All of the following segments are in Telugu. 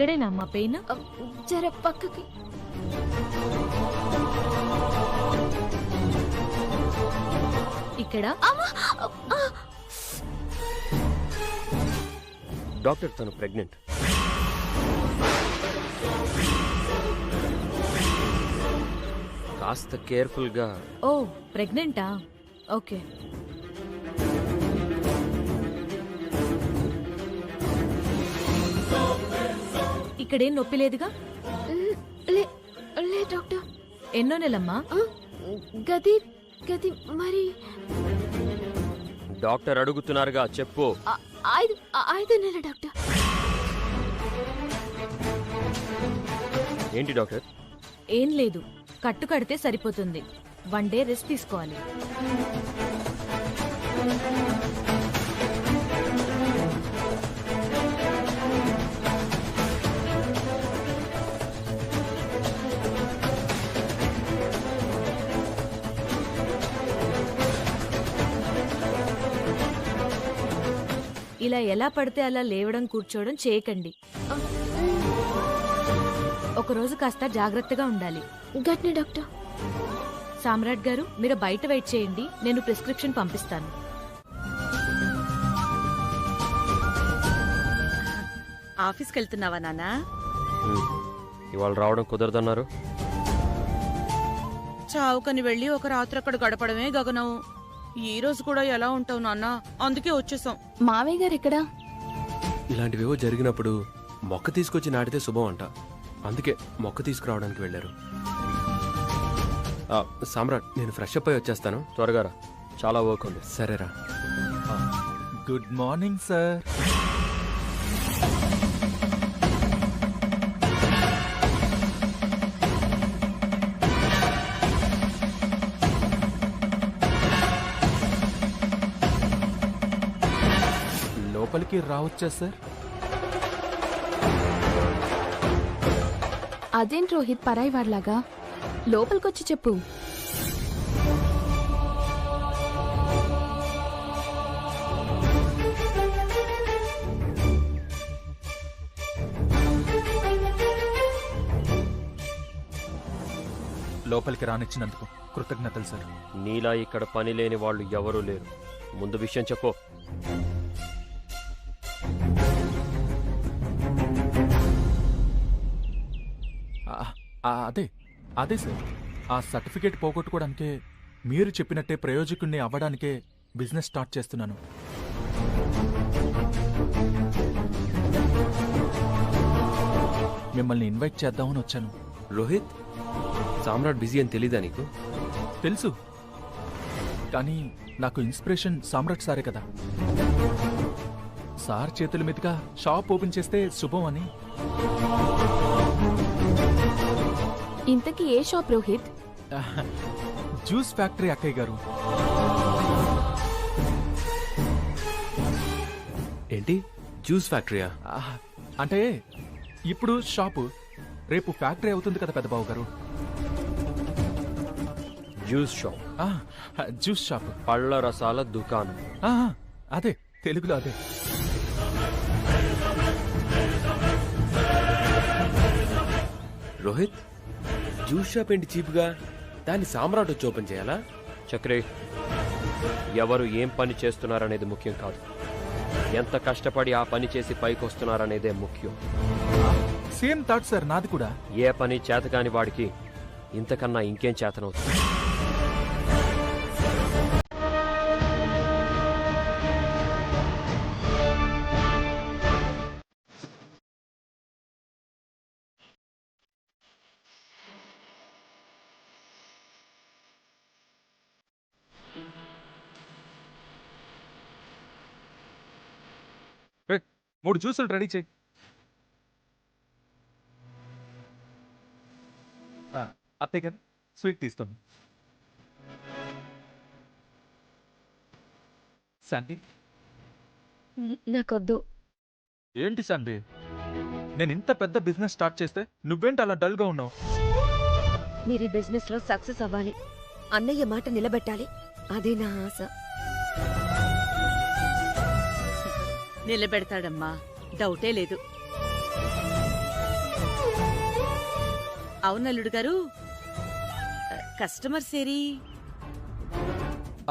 ఇక్కడేనా అమ్మా పెయిన్? జర పక్కకి. ఇక్కడ డాక్టర్ తను ప్రెగ్నెంట్. కాస్త కేర్ఫుల్ గా. ఓ ప్రెగ్నెంటా? ఓకే. ఇక్కడేం నొప్పి లేదుగా? లే డాక్టర్. ఎన్నో నెలమ్మా? గది గది మరి డాక్టర్ అడుగుతున్నారుగా, చెప్పు. 5 నెలల డాక్టర్. ఏంటి డాక్టర్? ఏం లేదు, కట్టు కడితే సరిపోతుంది. 1 డే రెస్ట్ తీసుకోవాలి. ఇలా ఎలా పడితే అలా లేవడం కూర్చోవడం చేయకండి. ఒకరోజు కాస్త జాగ్రత్తగా ఉండాలి. గట్నే డాక్టర్. సామ్రాట్ గారు, మీరు బయట వెయిట్ చేయండి, నేను ప్రిస్క్రిప్షన్ పంపిస్తాను. ఆఫీస్కి వెళ్తున్నావా నాన్నా? ఇవాళ రావడం కుదరదన్నారు. చావుకని వెళ్ళి ఒక రాత్రి అక్కడ గడపడమే గగనం. ఈ రోజు కూడా ఎలా ఉంటావు నాన్న? అందుకే వచ్చేసాం. మావయ్య గారు ఎక్కడా? ఇలాంటివేవో జరిగినప్పుడు మొక్క తీసుకొచ్చి నాటితే శుభం అంట. అందుకే మొక్క తీసుకురావడానికి వెళ్ళారు. సామ్రాట్, నేను ఫ్రెష్ అప్ అయి వచ్చేస్తాను. త్వరగా రా, చాలా వర్క్ ఉంది. సరేరా. Good morning sir. లోపలికి రావచ్చా సార్? అదేం రోహిత్ పరాయి వాడ్లాగా? లోపలికొచ్చి చెప్పు. లోపలికి రానిచ్చినందుకు కృతజ్ఞతలు సార్. నీలా ఇక్కడ పని లేని వాళ్ళు ఎవరూ లేరు. ముందు విషయం చెప్పు. అదే సార్, ఆ సర్టిఫికేట్ పోగొట్టుకోవడానికే, మీరు చెప్పినట్టే ప్రయోజకుడిని అవ్వడానికే బిజినెస్ స్టార్ట్ చేస్తున్నాను. మిమ్మల్ని ఇన్వైట్ చేద్దామని వచ్చాను. రోహిత్, సామ్రాట్ బిజీ అని తెలీదా నీకు? తెలుసు, కానీ నాకు ఇన్స్పిరేషన్ సామ్రాట్ సారే కదా. సార్ చేతుల మీదుగా షాప్ ఓపెన్ చేస్తే శుభం అని. ఇంతకీ ఏ షాప్ రోహిత్? జ్యూస్ ఫ్యాక్టరీ అక్కయ్య గారు. ఏంటి జ్యూస్ ఫ్యాక్టరీయా? అంటే ఇప్పుడు షాపు, రేపు ఫ్యాక్టరీ అవుతుంది కదా పెద్దబాబు గారు. Juice shop? జ్యూస్ షాప్, పళ్ళ రసాల దుకాణం. అదే, తెలుగులో అదే. రోహిత్, జ్యూస్ షాప్ ఏంటి చీప్గా? దాన్ని సామ్రాట్ వచ్చి ఓపెన్ చేయాలా? చక్రే, ఎవరు ఏం పని చేస్తున్నారనేది ముఖ్యం కాదు, ఎంత కష్టపడి ఆ పని చేసి పైకి వస్తున్నారనేదే ముఖ్యం. సేమ్ థాట్ సార్ నాది కూడా. ఏ పని చేతకాని వాడికి ఇంతకన్నా ఇంకేం చేతనవుతుంది? మూడు జ్యూసులు రెడీ చేయి. అత్తయ్య గారు, స్వీట్ తీస్తాను. శాంతి, నాకొద్దు. ఏంటి శాంతి, నేను ఇంత పెద్ద బిజినెస్ స్టార్ట్ చేస్తే నువ్వేంటి అలా డల్గా ఉన్నావు? మీరు ఈ బిజినెస్ లో సక్సెస్ అవ్వాలి, అన్నయ్య మాట నిలబెట్టాలి, అదే నా ఆశ. నిలబెడతాడమ్మా, డౌటే లేదు. అవునల్లుడు గారు, కస్టమర్స్ ఏరి?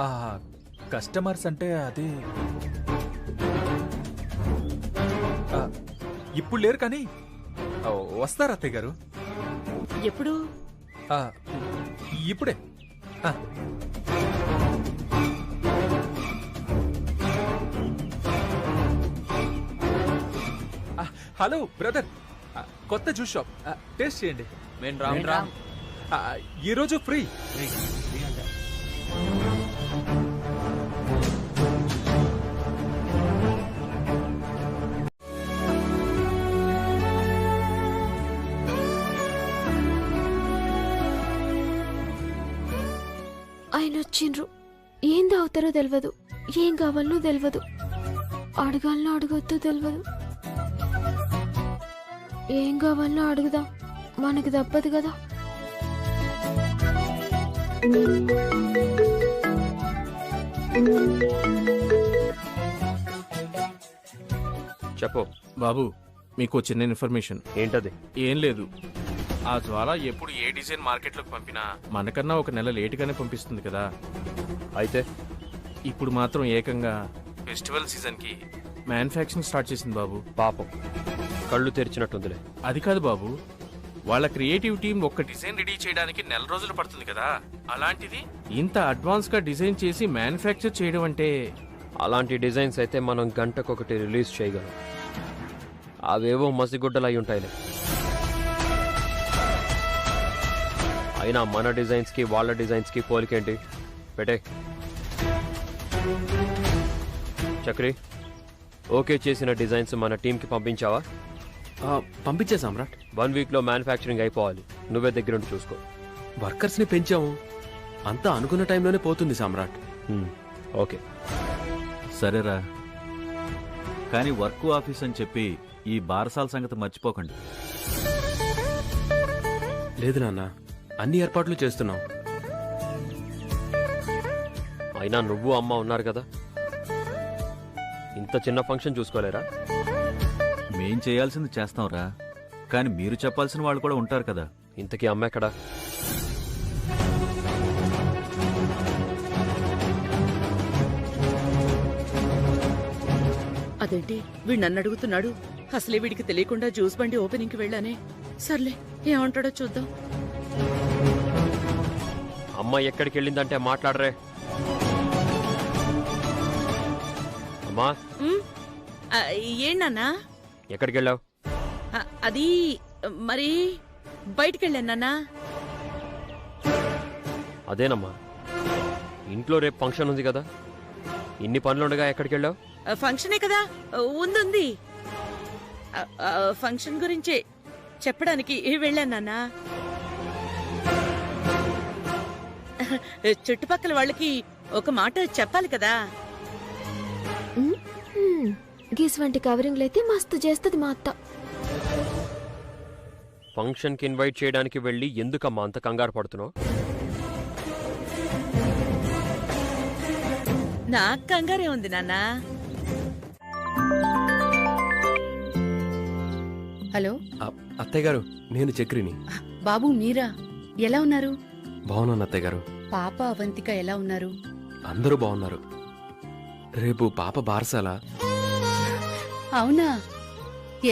ఆ కస్టమర్స్ అంటే అది ఆ, ఇప్పుడు లేరు కానీ వస్తారు అత్తయ్య గారు. ఎప్పుడు? ఆ, ఇప్పుడే. ఆ. ఆ, హలో బ్రదర్, కొత్త జ్యూస్ షాప్, టేస్ట్ చేయండి. ఆ, ఈరోజు ఫ్రీ. ఆయన వచ్చిండ్రు. ఏం తాగుతారో తెలియదు, ఏం కావాలనో తెలియదు, అడగాలనో అడగొద్దో తెలియదు. ఏం కావాలనో అడుగుదాం, మనకు తప్పదు కదా. చెప్పు బాబు, మీకు చిన్న ఇన్ఫర్మేషన్. ఏంటది? ఏం లేదు, ఆ జ్వాల ఎప్పుడు ఏ డిజైన్ మార్కెట్లోకి పంపినా మనకన్నా ఒక నెల లేటుగానే పంపిస్తుంది కదా. అయితే ఇప్పుడు మాత్రం ఏకంగా ఫెస్టివల్ సీజన్కి మ్యానుఫ్యాక్చరింగ్ స్టార్ట్ చేసింది బాబు. పాపం, కళ్ళు తెరిచినట్టుందిలే. అది కాదు బాబు, వాళ్ళ క్రియేటివ్ టీం ఒక్క డిజైన్ రెడీ చేయడానికి నెల రోజులు పడుతుంది కదా. అలాంటిది ఇంత అడ్వాన్స్ గా డిజైన్ చేసి మ్యానుఫ్యాక్చర్ చేయడం అంటే, అలాంటి డిజైన్స్ అయితే మనం గంటకొకటి రిలీజ్ చేయగలం. అవేవో మసిగుడ్డలు అయి ఉంటాయిలే. అయినా మన డిజైన్స్కి వాళ్ళ డిజైన్స్కి పోలికేంటి? పెట్టే. చక్రి, ఓకే చేసిన డిజైన్స్ మన టీంకి పంపించావా? పంపించే సామ్రాట్. 1 వీక్లో మ్యానుఫ్యాక్చరింగ్ అయిపోవాలి. నువ్వే దగ్గరుండి చూసుకో. వర్కర్స్ని పెంచాము, అంతా అనుకున్న టైంలోనే పోతుంది సామ్రాట్. ఓకే. సరేరా, కానీ వర్క్ ఆఫీస్ అని చెప్పి ఈ బారసాల సంగతి మర్చిపోకండి. లేదు నాన్న, అన్ని ఏర్పాట్లు చేస్తున్నాం. అయినా నువ్వు అమ్మ ఉన్నారు కదా, ఇంత చిన్న ఫంక్షన్ చూసుకోలేరా? మేం చేయాల్సింది చేస్తాంరా, కానీ మీరు చెప్పాల్సిన వాళ్ళు కూడా ఉంటారు కదా. ఇంతకీ అమ్మ ఎక్కడా? అదేంటి వీడు నన్ను అడుగుతున్నాడు? అసలే వీడికి తెలియకుండా జ్యూస్ బండి ఓపెనింగ్కి వెళ్ళానే. సర్లే, ఏమంటాడో చూద్దాం. అమ్మ ఎక్కడికి వెళ్ళిందంటే మాట్లాడరే. అమ్మా, ఏంటన్నా? ఎక్కడికి వెళ్ళావు? అది మరి బయటికెళ్ళానన్నా. అదేనమ్మా, ఇంట్లో రేపు ఫంక్షన్ ఉంది కదా, ఇన్ని పనులుండగా ఎక్కడికి వెళ్ళావు? ఫంక్షనే కదా ఉంది. ఫంక్షన్ గురించే చెప్పడానికి వెళ్ళానన్నా. చుట్టుపక్కల వాళ్ళకి ఒక మాట చెప్పాలి కదా. గీస్ వంటి కవరింగ్లు అయితే మస్తు చేస్తుంది మా అత్త. ఫంక్షన్కి ఇన్వైట్ చేయడానికి వెళ్ళి ఎందుకమ్మా అంత కంగారు పడుతున్నావు? నాకు కంగారే ఉంది నాన్న. హలో అత్తయ్య గారు, నేను చక్రిని. బాబు, మీరా? ఎలా ఉన్నారు? బాగున్నాను అత్తయ్య గారు. పాప అవంతిక ఎలా ఉన్నారు? అందరూ బాగున్నారు. రేపు పాప బారసాల. అవునా?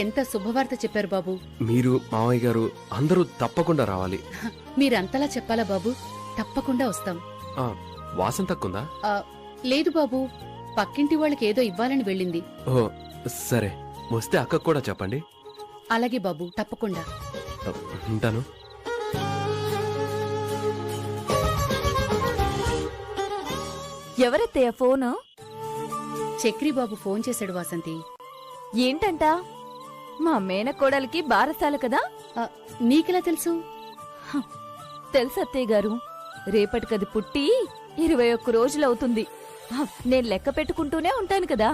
ఎంత శుభవార్త చెప్పారు బాబు. మీరు, మావయ్య గారు అందరూ తప్పకుండా రావాలి. మీరంతలా చెప్పాలా బాబు? తప్పకుండా వస్తాం. వాసన తక్కుందా? లేదు బాబు, పక్కింటి వాళ్ళకి ఏదో ఇవ్వాలని వెళ్ళింది. ఓ సరే, వస్తే అక్కకు కూడా చెప్పండి. అలాగే బాబు, తప్పకుండా. ఉంటాను. ఎవరెత్తయ్య ఫోను? చక్రి బాబు ఫోన్ చేశాడు వాసంతి. ఏంటంట? మా మేనకోడలికి బారసాల కదా. నీకెలా తెలుసు? తెలుసత్తయ్య గారు, రేపటికది పుట్టి 21 రోజులవుతుంది. నేను లెక్క పెట్టుకుంటూనే ఉంటాను కదా.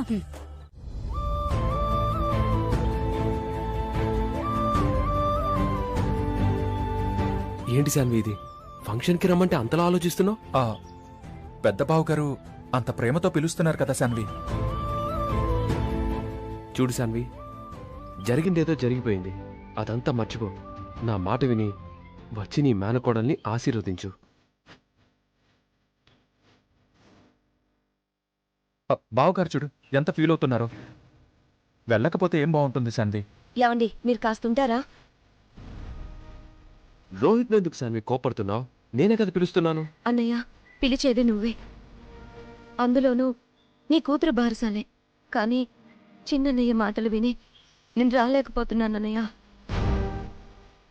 ఏంటి శాన్వి ఇది? ఫంక్షన్కి రమ్మంటే అంతలా ఆలోచిస్తున్నావు? పెద్ద బావు గారు అంత ప్రేమతో పిలుస్తున్నారు కదా శాన్వి. చూడు శాన్వి, జరిగిందేదో జరిగిపోయింది, అదంతా మర్చిపో. నా మాట విని వచ్చి నీ మేనకోడల్ని ఆశీర్వదించు. బావగారు చూడు ఎంత ఫీల్ అవుతున్నారో. వెళ్ళకపోతే ఏం బాగుంటుంది శాన్వి. ఏమండి మీరు కాస్తుంటారా? రోహిత్ ఎందుకు సాన్వి కోపడుతున్నావు? నేనే కదా పిలుస్తున్నాను. అన్నయ్య పిలిచేది నువ్వే, అందులోనూ నీ కూతురు బారసాలే. కానీ చిన్నన్నయ్య మాటలు విని నేను రాలేకపోతున్నానన్నయ్య.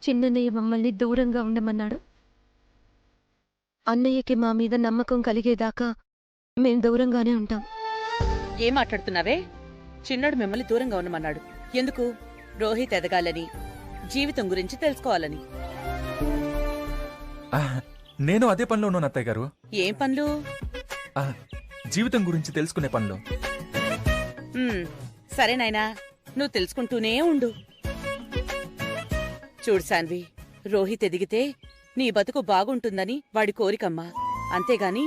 చిన్నన్నయ్య మమ్మల్ని దూరంగా ఉండమన్నాడు. అన్నయ్యకి మా మీద నమ్మకం కలిగేదాకా మేం దూరంగానే ఉంటాం. ఏం మాట్లాడుతున్నావే? చిన్నడు మిమ్మల్ని దూరంగా ఉండమన్నాడు. ఎందుకు? రోహిత్ ఎదగాలని, జీవితం గురించి తెలుసుకోవాలని. నేను అదే పనిలో ఉన్నాను అత్తయ్య గారు. ఏం పనులు? జీవితం గురించి తెలుసుకునే పనిలో. సరే నాయనా, నువ్వు తెలుసుకుంటూనే ఉండు. చూడు సాన్వి, రోహిత్ ఎదిగితే నీ బతుకు బాగుంటుందని వాడి కోరికమ్మా, అంతేగాని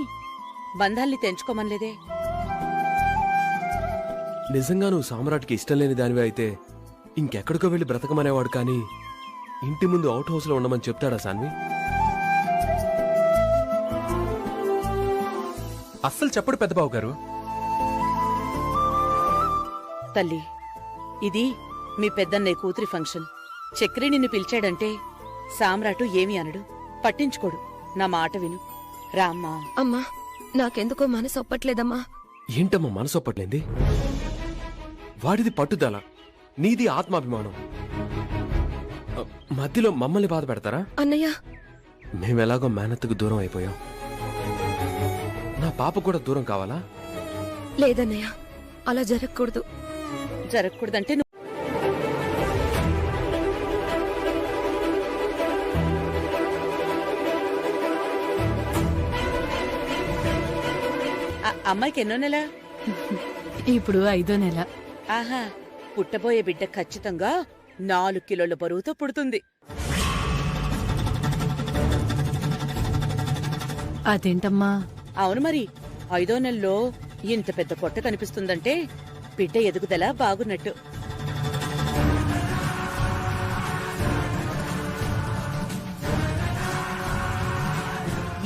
బంధాల్ని తెంచుకోమనలేదే. నిజంగా నువ్వు సామ్రాట్కి ఇష్టం లేని దానివే అయితే ఇంకెక్కడికో వెళ్ళి బ్రతకమనేవాడు, కానీ ఇంటి ముందు అవుట్ హౌస్లో ఉండమని చెప్తాడా సాన్వి? అస్సలు చెప్పడు పెద్దబాబు గారు. తల్లి, ఇది మీ పెద్దన్నయ్య కూతురి ఫంక్షన్. చక్రి నిన్ను పిలిచాడంటే సామ్రాటు ఏమీ అనడు, పట్టించుకోడు. నా మాట విను రామ్మా. అమ్మా నాకెందుకో మనసు ఒప్పట్లేదమ్మా. ఏంటమ్మా మనసొప్పట్లేంది? వాడిది పట్టుదల, నీది ఆత్మాభిమానం. మధ్యలో మమ్మల్ని బాధ పెడతారా? అన్నయ్య మేమెలాగో మేనత్తుకు దూరం అయిపోయాం. నా పాప కూడా దూరం కావాలా? లేదన్నయ్య, అలా జరగకూడదు. జరగకూడదంటే అమ్మాయికి ఎన్నో నెల? ఇప్పుడు 5వ నెల. ఆహా, పుట్టబోయే బిడ్డ ఖచ్చితంగా 4 కిలోల బరువుతో పుడుతుంది. అదేంటమ్మా? అవును మరి, 5వ నెలలో ఇంత పెద్ద పొట్ట కనిపిస్తుందంటే బిడ్డ ఎదుగుదల బాగున్నట్టు.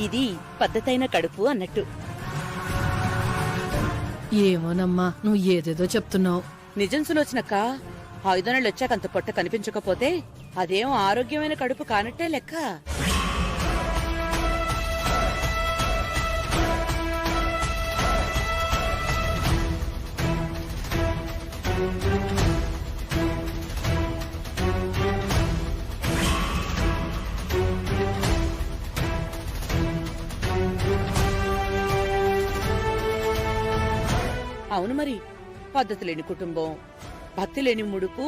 ఇది పద్ధతైన కడుపు అన్నట్టు. ఏమోనమ్మా, నువ్వు ఏదేదో చెప్తున్నావు. నిజం సులోచనక్క, 5వ నెలలు వచ్చాక అంత పొట్ట కనిపించకపోతే అదేం ఆరోగ్యమైన కడుపు కానట్టే లెక్క. అవును మరి, పద్ధతి లేని కుటుంబం, భక్తి లేని ముడుపు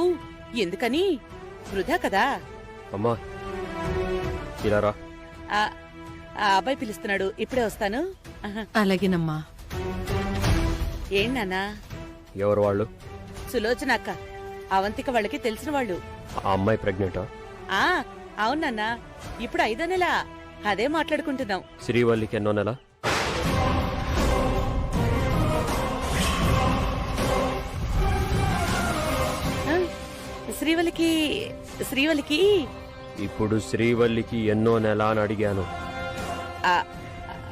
ఎందుకని? వృధా కదా. అమ్మా ఇలా రా. ఆ ఆ అబ్బాయి పిలుస్తున్నాడు, ఇప్పుడే వస్తాను. అలాగేనమ్మా. ఏం నాన్నా? ఎవరు వాళ్ళు? సులోచన అక్క, అవంతిక వాళ్ళకి తెలిసిన వాళ్ళు. ఆ అమ్మాయి ప్రెగ్నెంటా? ఆ అవునన్నా, ఇప్పుడు 5వ నెల. అదే మాట్లాడుకుంటున్నాం. శ్రీవల్లికి ఎన్నో నెల? శ్రీవల్లికి ఇప్పుడు శ్రీవల్లికి ఎన్నో నెల అని అడిగాను. ఆ,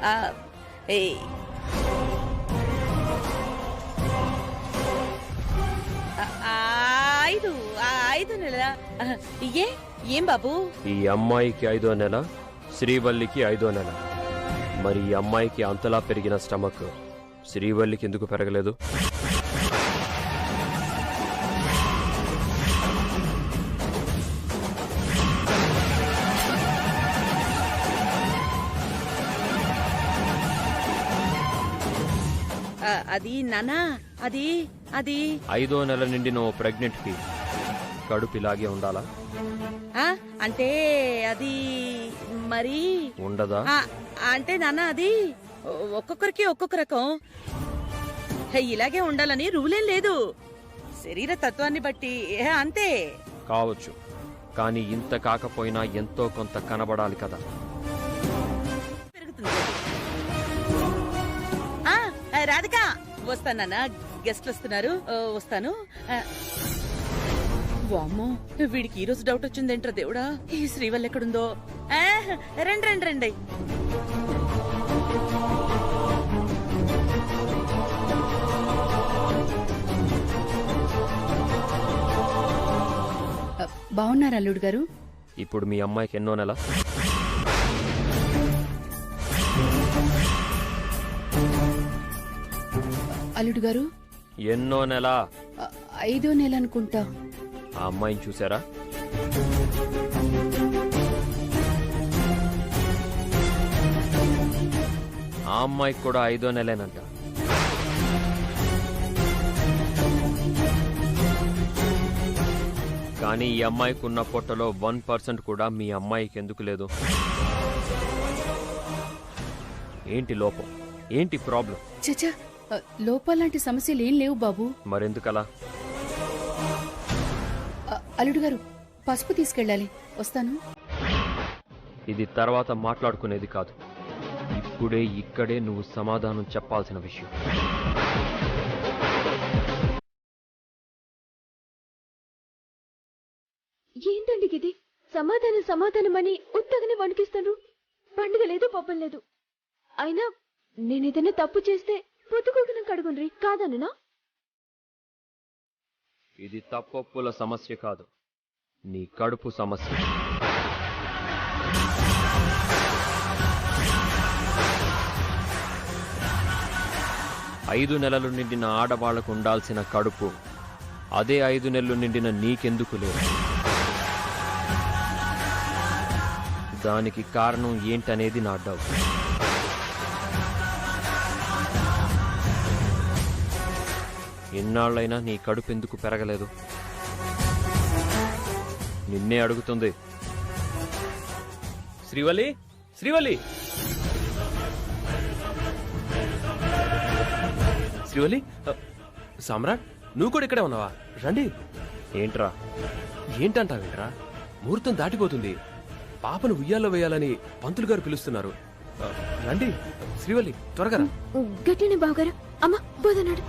ఆ, ఏ, ఆ, 5 నెల. ఏం బాబు? ఈ అమ్మాయికి 5వ నెల, శ్రీవల్లికి 5వ నెల. మరి ఈ అమ్మాయికి అంతలా పెరిగిన స్టమక్ శ్రీవల్లికి ఎందుకు పెరగలేదు? అది నానా, అది 5వ నెల నుండి నువ్వు ప్రెగ్నెంట్ కి కడుపు ఇలాగే ఉండాలా? అంటే అది మరి ఉండదా? అంటే నాన్న, అది ఒక్కొక్కరికి ఒక్కొక్క రకం. ఇలాగే ఉండాలని రూలేం లేదు, శరీర తత్వాన్ని బట్టి అంతే. కావచ్చు, కానీ ఇంత కాకపోయినా ఎంతో కొంత కనబడాలి కదా. పెరుగుతుంది. రాధిక, వస్తానన్నా, గెస్ట్లు వస్తున్నారు, వస్తాను. వామ్మో, వీడికి ఈ రోజు డౌట్ వచ్చిందేంట్రా దేవుడా. ఈ శ్రీవల్లి ఎక్కడుందో? రండి రండి రండి. బాగున్నారు అల్లుడు గారు? ఇప్పుడు మీ అమ్మాయికి ఎన్నో నెల? అల్లుడు గారు ఎన్నో నెల? 5వ నెల అనుకుంటా. ఆ అమ్మాయిని చూసారా? ఆ అమ్మాయికి కూడా 5వ నెలేనంట. కానీ ఈ అమ్మాయికి ఉన్న పొట్టలో 1% కూడా మీ అమ్మాయికి ఎందుకు లేదు? ఏంటి లోపం? ఏంటి ప్రాబ్లం? చచ్చా, లోపాలాంటి సమస్యలు ఏం లేవు బాబు. మరెందుకలా? అల్లుడు గారు, పసుపు తీసుకెళ్ళాలి, వస్తాను. ఇది తర్వాత మాట్లాడుకునేది కాదు. ఇప్పుడే ఇక్కడే నువ్వు సమాధానం చెప్పాల్సిన విషయం. ఏంటండి ఇది? సమాధానమని ఉత్తగనే వణికిస్తారు. పండుగ లేదు, పబ్బం లేదు. అయినా నేనేదైనా తప్పు చేస్తే పొద్దుకోకనం కడుగుండ్రి కాదననా? ఇది తప్పొప్పుల సమస్య కాదు, నీ కడుపు సమస్య. ఐదు నెలలు నిండిన ఆడవాళ్లకు ఉండాల్సిన కడుపు అదే 5 నెలలు నిండిన నీకెందుకు లేదు? దానికి కారణం ఏంటనేది నా డౌట్. ఎన్నాళ్ళైనా నీ కడుపు ఎందుకు పెరగలేదు? నిన్నే అడుగుతుంది. శ్రీవల్లి, శ్రీవల్లి, శ్రీవల్లి, సామ్రాట్, నువ్వు కూడా ఇక్కడే ఉన్నావా? రండి. ఏంట్రా? ఏంటంటావేంట్రా? ముహూర్తం దాటిపోతుంది. పాపను ఉయ్యాల్లో వేయాలని పంతులు గారు పిలుస్తున్నారు. రండి శ్రీవల్లి, త్వరగా రా. గట్టిని బావగారు. అమ్మ పోదన్నాడు.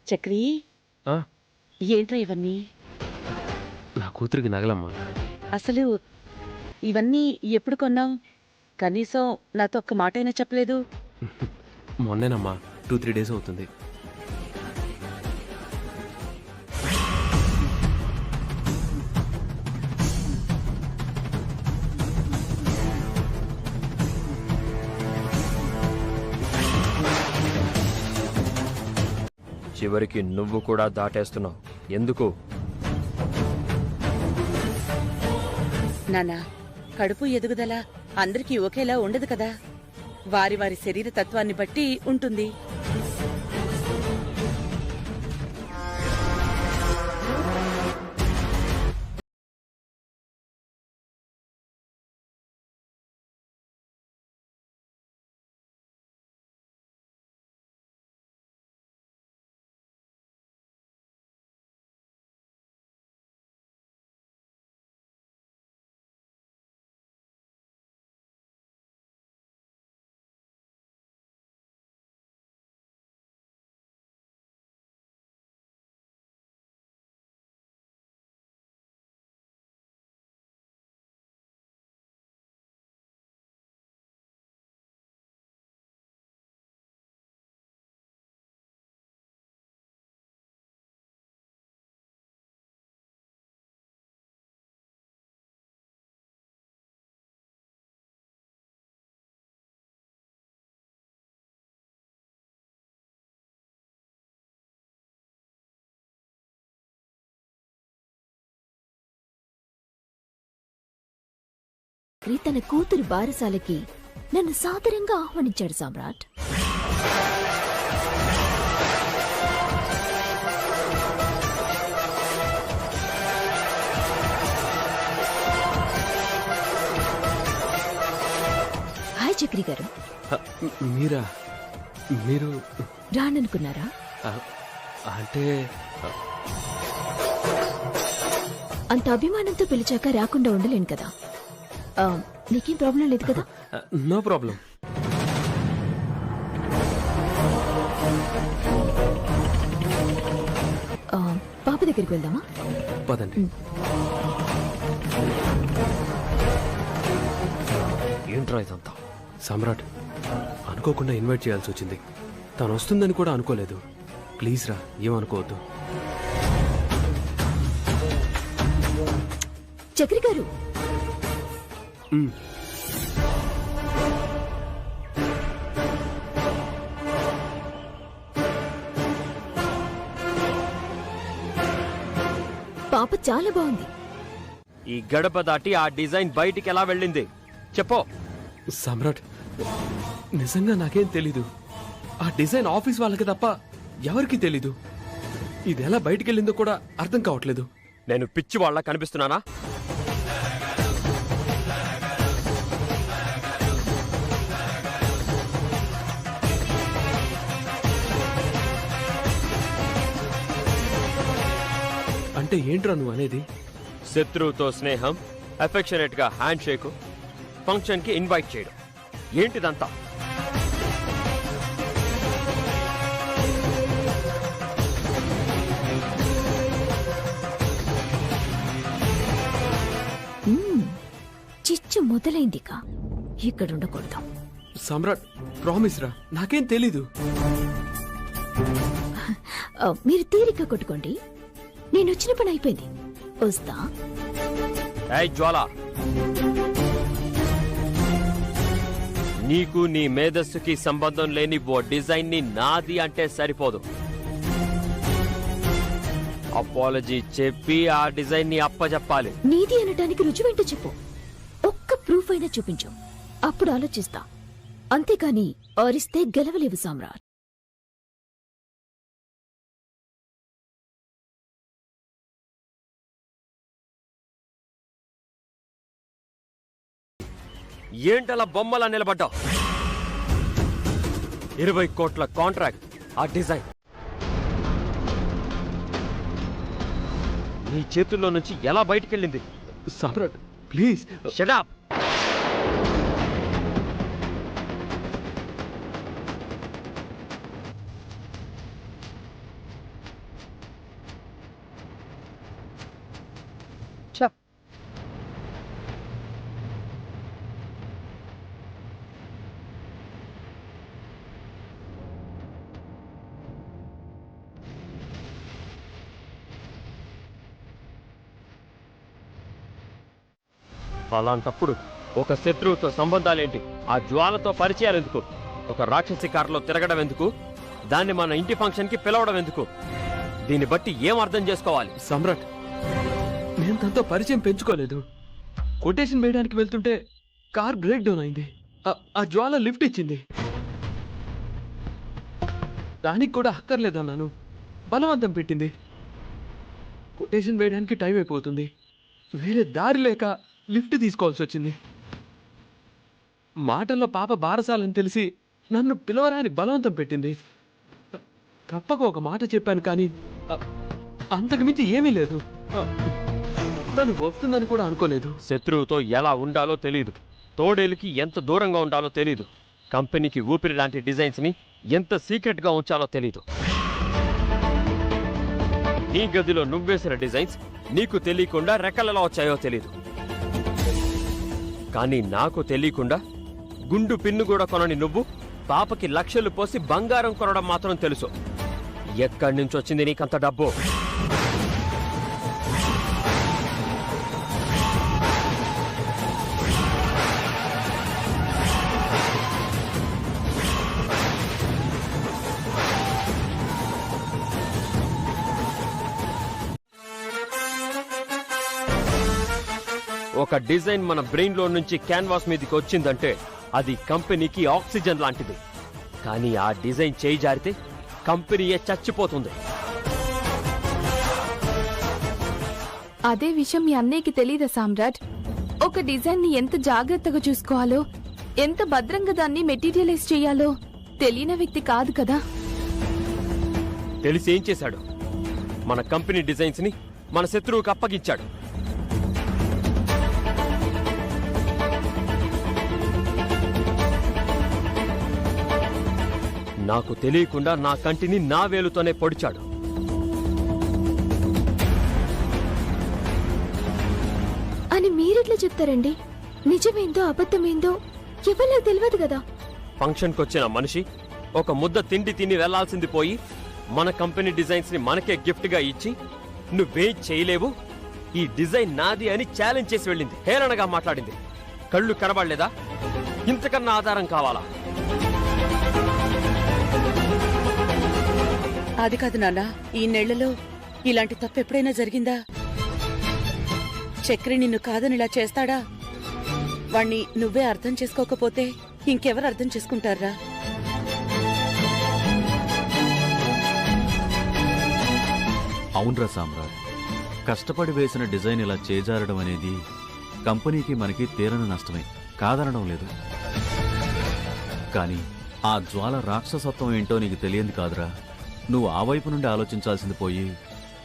చక్రి, ఆ, ఏంట్రా ఇవన్నీ? నా కూతురికి నగలమ్మా. అసలు ఇవన్నీ ఎప్పుడు కొన్నావు? కనీసం నాతో ఒక్క మాట అయినా చెప్పలేదు. మొన్నేనమ్మా, 2-3 డేస్ అవుతుంది. చివరికి నువ్వు కూడా దాటేస్తున్నావు. ఎందుకు? నానా, కడుపు ఎదుగుదల అందరికీ ఒకేలా ఉండదు కదా. వారి వారి శరీర తత్వాన్ని బట్టి ఉంటుంది. తన కూతురు బారసాలకి నన్ను సాదరంగా ఆహ్వానించాడు సామ్రాట్. హాయ్ చక్రి గారు. మీరా? మీరు రాననుకున్నారా? అంటే అంత అభిమానంతో పిలిచాక రాకుండా ఉండలేను కదా. నీకేం ప్రాబ్లం లేదు కదా? No problem. పాప దగ్గరికి వెళ్దామా? పదండి. ఏంట్రా ఇదంతా? సమ్రాట్ అనుకోకుండా ఇన్వైట్ చేయాల్సి వచ్చింది. తను వస్తుందని కూడా అనుకోలేదు. ప్లీజ్ రా, ఏమనుకోవద్దు. చక్రి గారు, పాప చాలా బాగుంది. ఈ గడప దాటి ఆ డిజైన్ బయటికి ఎలా వెళ్ళింది చెప్పో. సమ్రాట్ నిజంగా నాకేం తెలీదు. ఆ డిజైన్ ఆఫీస్ వాళ్ళకి తప్ప ఎవరికి తెలీదు. ఇది ఎలా బయటికి వెళ్ళిందో కూడా అర్థం కావట్లేదు. నేను పిచ్చి వాళ్ళ కనిపిస్తున్నానా? అంటే ఏంట్రా నువ్వు అనేది? శత్రువుతో స్నేహం, అఫెక్షనేట్ గా హ్యాండ్ షేక్, ఫంక్షన్ కి ఇన్వైట్ చేయడం, ఏంటిదంతా? చిచ్చు మొదలైందిగా. ఇక్కడ ఉండకూడదు. సమ్రాట్ ప్రామిస్ రా, నాకేం తెలీదు. మీరు తీరిక కొట్టుకోండి. నేను వచ్చిన పని అయిపోయింది. వస్తా. ఏయ్ జ్వాల, నీకు నీ మేధస్సుకి సంబంధం లేని ఓ డిజైన్ ని నాది అంటే సరిపోదు. అపాలజీ చెప్పి ఆ డిజైన్ ని అప్పచెప్పాలి. నీది అనటానికి రుజువేంటో చెప్పు. ఒక్క ప్రూఫ్ అయినా చూపించు, అప్పుడు ఆలోచిస్తా. అంతేకాని ఆరిస్తే గెలవలేవు సామ్రాట్. ఏంటలా బొమ్మలా నిలబడ్డావు? 20 కోట్ల కాంట్రాక్ట్, ఆ డిజైన్ నీ చేతుల్లో నుంచి ఎలా బయటికెళ్ళింది? సమ్రాట్ ప్లీజ్ షట్ అప్. అలాంటప్పుడు ఒక శత్రువుతో సంబంధాలేంటి? ఆ జ్వాలతో పరిచయాలు ఎందుకు? ఒక రాక్షసి కారులో తిరగడం ఎందుకు? దాన్ని మన ఇంటి ఫంక్షన్ కి పిలవడం ఎందుకు? దీన్ని బట్టి ఏం అర్థం చేసుకోవాలి? సమ్రాట్ నేను తనతో పరిచయం పెంచుకోలేదు. కొటేషన్ వేయడానికి వెళ్తుంటే కార్ బ్రేక్ డౌన్ అయింది. ఆ జ్వాల లిఫ్ట్ ఇచ్చింది. దానికి కూడా అక్కర్లేదన్నాను. బలవంతం పెట్టింది. కొటేషన్ వేయడానికి టైం అయిపోతుంది. వేరే దారి లేక లిఫ్ట్ తీసుకోవాల్సి వచ్చింది. మాటల్లో పాప బారసాలని తెలిసి నన్ను పిలవరాని బలవంతం పెట్టింది. తప్పక ఒక మాట చెప్పాను, కానీ అంతకుమించి ఏమీ లేదు. నన్ను వస్తుందని కూడా అనుకోలేదు. శత్రువుతో ఎలా ఉండాలో తెలీదు, తోడేలుకి ఎంత దూరంగా ఉండాలో తెలీదు, కంపెనీకి ఊపిరి లాంటి డిజైన్స్ ని ఎంత సీక్రెట్ గా ఉంచాలో తెలీదు. నీ గదిలో నువ్వేసిన డిజైన్స్ నీకు తెలియకుండా రెక్కలలో వచ్చాయో తెలీదు, కానీ నాకు తెలియకుండా గుండు పిన్ను కూడా కొనని నువ్వు పాపకి లక్షలు పోసి బంగారం కొనడం మాత్రం తెలుసు. ఎక్కడి నుంచి వచ్చింది నీకంత డబ్బు? ఒక డిజైన్ మన బ్రెయిన్ లో నుంచి క్యాన్వాస్ మీదకి వచ్చిందంటే అది కంపెనీకి ఆక్సిజన్ లాంటిది. కానీ ఆ డిజైన్ చేయి జారితే కంపెనీయే చచ్చిపోతుంది. అదే విషయం మీ అన్నయ్యకి తెలీదా సామ్రాట్? ఒక డిజైన్ ని ఎంత జాగ్రత్తగా చూసుకోవాలో, ఎంత భద్రంగా దాన్ని మెటీరియలైజ్ చేయాలో తెలియని వ్యక్తి కాదు కదా. తెలిసి ఏం చేశాడు? మన కంపెనీ డిజైన్స్ ని మన శత్రువుకు అప్పగించాడు. నాకు తెలియకుండా నా కంటిని నా వేలుతోనే పొడిచాడు. అని మీరెట్లా చెప్తారండి? నిజమేందో అబద్ధమేందో ఎవరిలో తెలియదు కదా. ఫంక్షన్కొచ్చిన మనిషి ఒక ముద్ద తిండి తిని వెళ్లాల్సింది పోయి మన కంపెనీ డిజైన్స్ ని మనకే గిఫ్ట్ గా ఇచ్చి నువ్వేం చేయలేవు, ఈ డిజైన్ నాది అని ఛాలెంజ్ చేసి వెళ్ళింది. హేళనగా మాట్లాడింది. కళ్ళు కనబడలేదా? ఇంతకన్నా ఆధారం కావాలా? అది కాదు నాన్న, ఈ నెళ్లలో ఇలాంటి తప్పు ఎప్పుడైనా జరిగిందా? చక్రి నిన్ను కాదనిలా చేస్తాడా? వాణ్ణి నువ్వే అర్థం చేసుకోకపోతే ఇంకెవరు అర్థం చేసుకుంటారా? అవునరా సామ్రాట్, కష్టపడి వేసిన డిజైన్ ఇలా చేజారడం అనేది కంపెనీకి మనకి తీరని నష్టమే, కాదనడం లేదు. కానీ ఆ జ్వాల రాక్షసత్వం ఏంటో నీకు తెలియంది కాదురా. నువ్వు ఆ వైపు నుండి ఆలోచించాల్సింది పోయి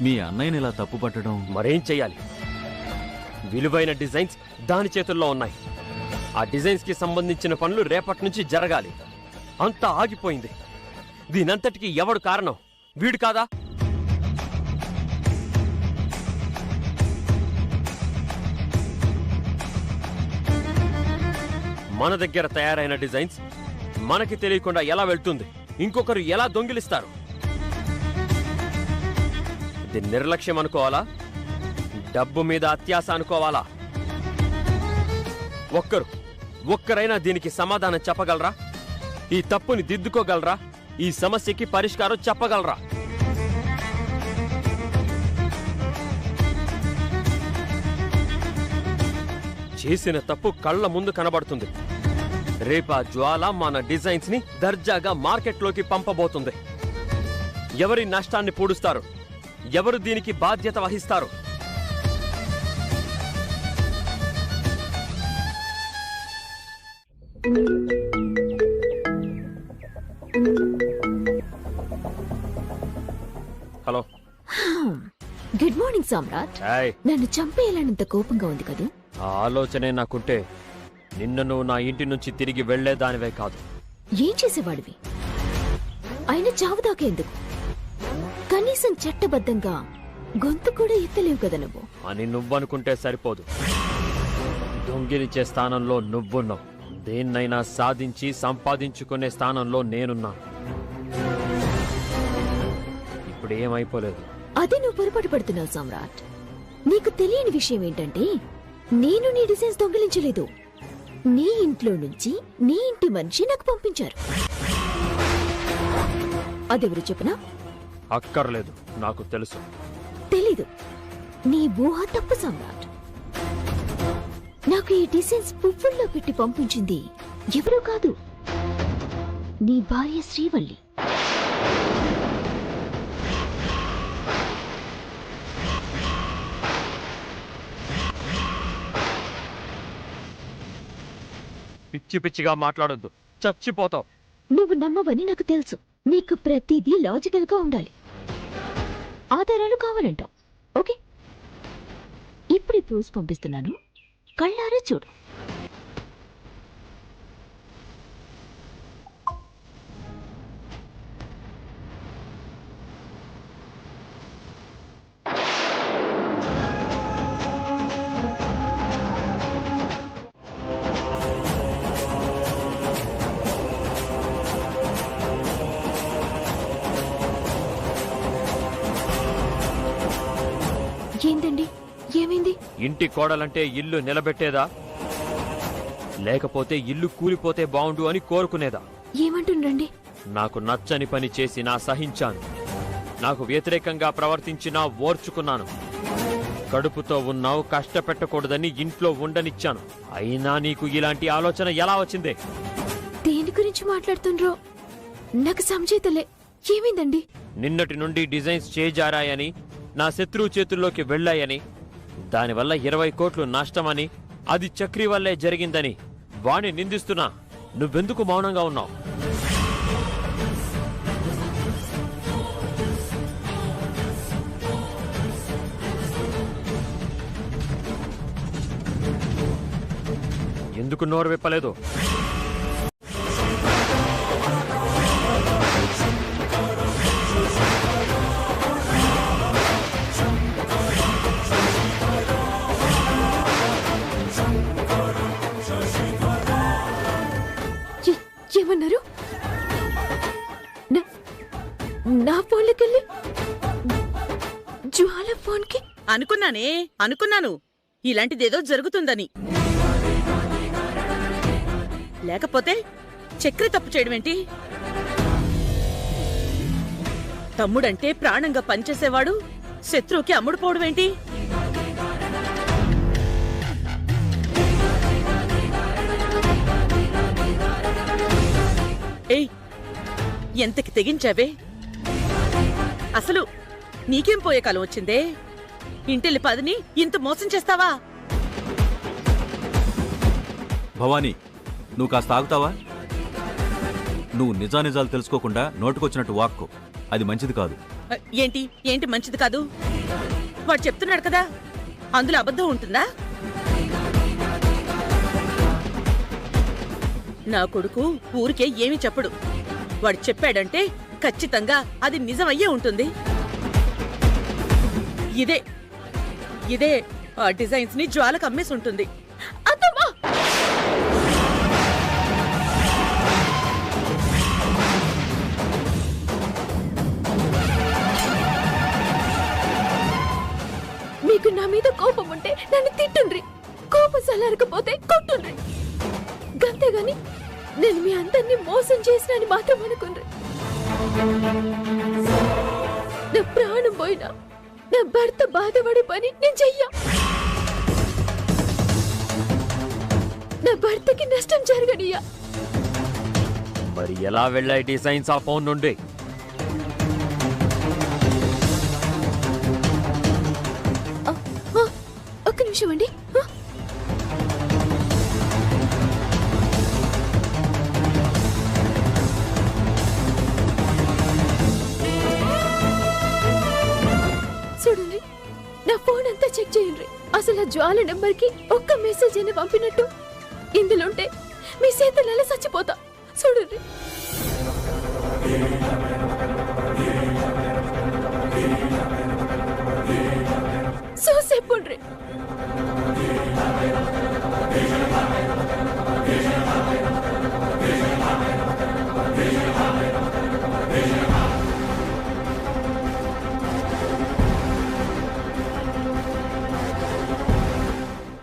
మీ అన్నయ్యని ఇలా తప్పు పట్టడం. మరేం చెయ్యాలి? విలువైన డిజైన్స్ దాని చేతుల్లో ఉన్నాయి. ఆ డిజైన్స్ కి సంబంధించిన పనులు రేపటి నుంచి జరగాలి. అంతా ఆగిపోయింది. దీనంతటికి ఎవడు కారణం? వీడు కాదా? మన దగ్గర తయారైన డిజైన్స్ మనకి తెలియకుండా ఎలా వెళ్తుంది? ఇంకొకరు ఎలా దొంగిలిస్తారు? ఇది నిర్లక్ష్యం అనుకోవాలా? డబ్బు మీద అత్యాశ అనుకోవాలా? ఒక్కరైనా దీనికి సమాధానం చెప్పగలరా? ఈ తప్పుని దిద్దుకోగలరా? ఈ సమస్యకి పరిష్కారం చెప్పగలరా? చేసిన తప్పు కళ్ళ ముందు కనబడుతుంది. రేపా జ్వాల మన డిజైన్స్ ని దర్జాగా మార్కెట్లోకి పంపబోతుంది. ఎవరి నష్టాన్ని పూడుస్తారు? ఎవరు దీనికి బాధ్యత వహిస్తారు? హలో. గుడ్ మార్నింగ్ సామ్రాట్. నన్ను చంపేయాలన్నంత కోపంగా ఉంది కదూ? ఆ ఆలోచనే నాకుంటే నిన్న నువ్వు నా ఇంటి నుంచి తిరిగి వెళ్లేదానివే కాదు. ఏం చేసేవాడివి? అయినా చావుదాకా ఎందుకు? కనీసం చట్టబద్ధంగా గొంతు కూడా ఎత్తలేవు కదా నువ్వు. అని నువ్వనుకుంటే సరిపోదు. దొంగిలించే స్థానంలో నువ్వున్నావు. దేన్నైనా సాధించి సంపాదించుకునే స్థానంలో నేనున్నాను. ఇప్పుడు ఏమైపోలేదు. అదే నువ్వు పొరపాటు పడుతున్నావు సామ్రాట్. నీకు తెలియని విషయం ఏంటంటే నేను నీ డిజైన్స్ దొంగిలించలేదు. నీ ఇంట్లో నుంచి నీ ఇంటి మనిషి నాకు పంపించారు. అదెవరు చెప్పనా? అక్కర్లేదు, నాకు తెలుసు. తెలీదు. నీ ఊహ తప్పు సామ్రాట్. నాకు ఈ డిజైన్స్ పువ్వుల్లో పెట్టి పంపించింది ఎవరూ కాదు, నీ భార్య శ్రీవల్లి. పిచ్చి పిచ్చిగా మాట్లాడొద్దు, చచ్చిపోతావు. నువ్వు నమ్మవని నాకు తెలుసు. నీకు ప్రతిదీ లాజికల్ గా ఉండాలి. ఆధారాలు కావాలంటావు. ఓకే, ఇప్పుడు ప్రూఫ్స్ పంపిస్తున్నాను, కళ్ళారా చూడు. ఏంటండి, ఏమైంది? ఇంటి కోడలంటే ఇల్లు నిలబెట్టేదా, లేకపోతే ఇల్లు కూలిపోతే బావుండు అని కోరుకునేదా? ఏమంటుండండి? నాకు నచ్చని పని చేసినా సహించాను. నాకు వ్యతిరేకంగా ప్రవర్తించినా ఓర్చుకున్నాను. కడుపుతో ఉన్నావు, కష్టపెట్టకూడదని ఇంట్లో ఉండనిచ్చాను. అయినా నీకు ఇలాంటి ఆలోచన ఎలా వచ్చింది? దేని గురించి మాట్లాడుతుండ్రో నాకు సంజేతలే. ఏమైందండి? నిన్నటి నుండి డిజైన్స్ చేజారాయని, నా శత్రువు చేతుల్లోకి వెళ్ళాయని, దానివల్ల 20 కోట్లు నష్టమని, అది చక్రి వల్లే జరిగిందని వాణ్ణి నిందిస్తున్నా. నువ్వెందుకు మౌనంగా ఉన్నావు? ఎందుకు నోరు విప్పలేదు? ఏమన్నారు? నా ఫోన్లోకెళ్ళి జ్వాల ఫోన్కి అనుకున్నాను ఇలాంటిదేదో జరుగుతుందని. లేకపోతే చక్రి తప్పు చేయడమేంటి? తమ్ముడంటే ప్రాణంగా పనిచేసేవాడు శత్రువుకి అమ్ముడుపోవడమేంటి? ఏయ్, ఎంతకి తెగించావే? అసలు నీకేం పోయే కాలం వచ్చిందే? ఇంటిల్లి పదిని ఇంత మోసం చేస్తావా? భవానీ, నువ్వు కాస్త ఆగుతావా? నువ్వు నిజానిజాలు తెలుసుకోకుండా నోటుకొచ్చినట్టు వాక్కు. అది మంచిది కాదు. ఏంటి మంచిది కాదు? వాడు చెప్తున్నాడు కదా, అందులో అబద్ధం ఉంటుందా? నా కొడుకు ఊరికే ఏమీ చెప్పడు. వాడు చెప్పాడంటే ఖచ్చితంగా అది నిజమయ్యే ఉంటుంది. ఇదే ఆ డిజైన్స్ ని జ్వాలకు అమ్మేసి ఉంటుంది. అత్తమ్మా! మీకు నా మీద కోపం ఉంటే నన్ను తిట్టుండ్రి, కోపం సలారకపోతే కొట్టుండ్రి. గంతేగాని నేను మీ అందరినీ మోసం చేసినని మాత్రం అనుకుండ్రి. నా ప్రాణం పోయినా నా భర్త బాధపడే పని నేను చెయ్యా. నా భర్తకి నష్టం జరగనియ్యా. మరి ఎలా వెళ్ళాయి డిజైన్స్ ఆ ఫోన్ నుండి? ఒక్క నిమిషం అండి. చూడండి, నా ఫోన్ అంతా చెక్ చేయండి. అసలు ఆ జ్వాల నెంబర్ కి ఒక్క మెసేజ్ అయినా పంపినట్టు ఇందులోంటే మీ చేతులలో చచ్చిపోతా. చూడండి. చూసేపుండ్రి.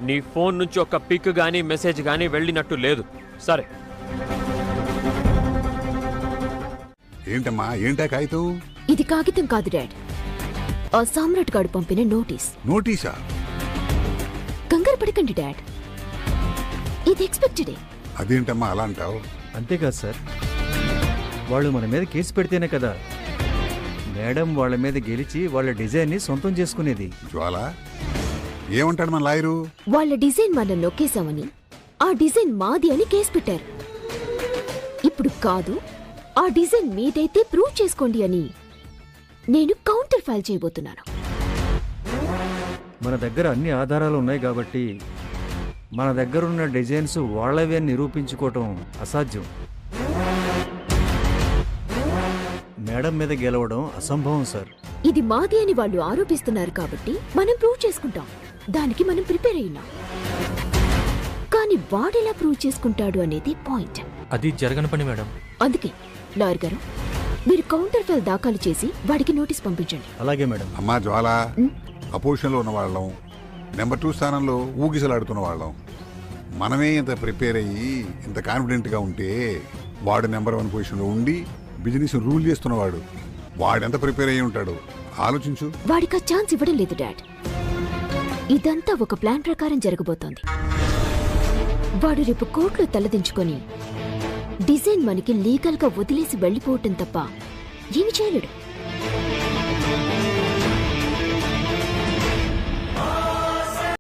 నీ ఫోన్ నుంచి ఒక పిక్ గానీ మెసేజ్ గానీ వెళ్ళినట్టు లేదు. సరే, ఏంటమ్మా, ఏంటా కాగితం? ఇది కాగితం కాదు డాడ్, ఆ సామ్రాట్ గాడు పంపిన నోటీస్. నోటీసా? కంగారు పడకండి డాడ్, ఇది ఎక్స్పెక్టెడే. అదేంటమ్మా అలా అంటావు? అంతేకాదు సార్, వాళ్ళు మన మీద కేసు పెడితేనే కదా మేడం వాళ్ళ మీద గెలిచి వాళ్ళ డిజైన్ని సొంతం చేసుకునేది. జ్వాల ఏమంటాడు మన లాయరు? వాళ్ళ డిజైన్ మనం నొక్కేశామని, ఆ డిజైన్ మాది అని కేసు పెట్టారు. ఇప్పుడు కాదు, ఆ డిజైన్ మీదైతే ప్రూవ్ చేసుకోండి అని నేను కౌంటర్ ఫైల్ చేయబోతున్నాను. మన దగ్గర అన్ని ఆధారాలు ఉన్నాయి కాబట్టి మన దగ్గరున్న డిజైన్స్ వాళ్ళవే నిరూపించుకోవటం అసాధ్యం. మేడం మీద గెలవడం అసంభవం సార్. ఇది మాది అని వాళ్ళు ఆరోపిస్తున్నారు కాబట్టి మనం ప్రూవ్ చేసుకుంటాం. దానికి మనం ప్రిపేర్ అయినాం. కానీ వాడెలా ప్రూవ్ చేసుకుంటాడు అనేది పాయింట్. అది జరగని పని మేడం. అందుకే లాయర్ గారు, మీరు కౌంటర్ ఫైల్ దాఖలు చేసి వాడికి నోటీస్ పంపించండి. అలాగే మేడం. అమ్మా జ్వాల, అపోజిషన్లో ఉన్న వాళ్ళం, నెంబర్ 2 స్థానంలో ఊగిసలాడుతున్న వాళ్ళం, మనమే ఇంత ప్రిపేర్ అయ్యి ఇంత కాన్ఫిడెంట్గా ఉంటే వాడు నెంబర్ 1 పొజిషన్లో ఉండి బిజినెస్ రూల్ చేస్తున్నవాడు వాడెంత ప్రిపేర్ అయ్యి ఉంటాడు ఆలోచించు. వాడికి ఆ ఛాన్స్ ఇవ్వడం లేదు డాడ్. ఇదంతా ఒక ప్లాన్ ప్రకారం జరగబోతోంది. వాడు రేపు కోర్టులో తలదించుకొని డిజైన్ మనకి లీగల్గా వదిలేసి వెళ్ళిపోవటం తప్ప ఏమి చేయలేడు.